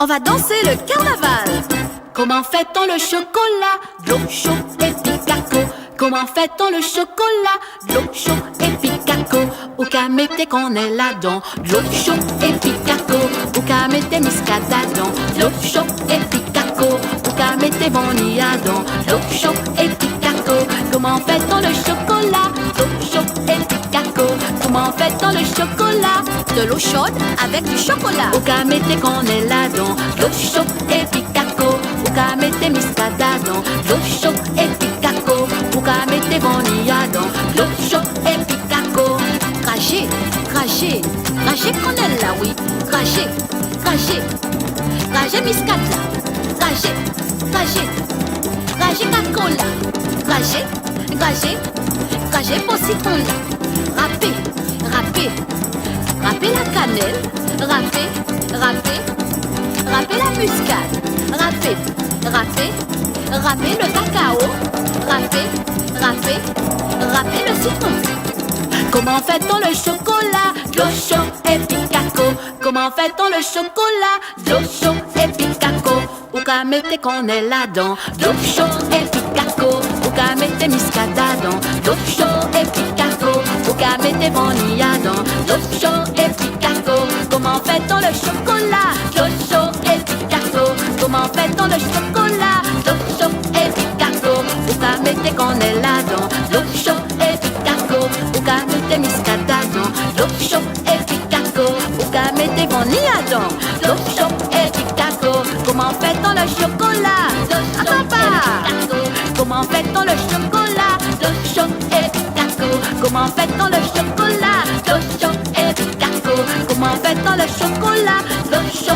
On va danser le carnaval. Comment fait-on le chocolat? De l'eau chaud et picaco. Comment fait-on le chocolat? De l'eau chaud et picaco. Ou qu'à mettez qu'on est là-dedans. De l'eau chaud et picaco. Ou qu'à mettez muscadadon. De l'eau chaud et picaco. Ou qu'à mettez vanilladon. De l'eau chaud et picaco. Comment fait-on le chocolat? De l'eau chaud et picaco. Comment fait-on le chocolat? De l'eau chaude avec du chocolat. Ou qu'à mettez qu'on est là-dedans. De l'eau chaude et picaco. Ou qu'à mettez muscadadon. De l'eau chaude et picaco. Ou qu'à mettez vanilladon. De l'eau chaude et picaco. Crachez, crachez, crachez qu'on est là, oui. Crachez, crachez, crachez muscade là. Crachez, crachez, crachez cacola. Crachez, crachez, crachez pour citron là. Râpez, râpez, râpez la cannelle. Râpez, râpez, râpez la muscade. Râpez, râpez, râpez le cacao. Râpez, râpez, râpez le citron. Comment fait-on le chocolat? De l'eau chaude et picaco. Comment fait-on le chocolat? De l'eau chaude et picaco. Ou qu'à mettez qu'on est là-dedans. De l'eau chaude et picaco. Ou qu'à mettez muscadadon. De l'eau chaude et picaco. Ou qu'à mettez vanilladon. De l'eau chaude et picaco. Comment fait-on le chocolat? De l'eau chaude et picaco. Comment fait-on le chocolat? De l'eau chaude et picaco. Ou qu'à mettez qu'on est là-dedans. De l'eau chaude et picaco. Ou qu'à mettez muscadadon. De l'eau chaude et picaco. Ou qu'à mettez vanilladon. De l'eau chaude et picaco. Comment fait-on le chocolat? À papa. Comment fait-on le chocolat? De l'eau chaude et picaco. Comment fait-on le chocolat? De l'eau chaude et picaco. Comment fait-on le chocolat? De l'eau chaude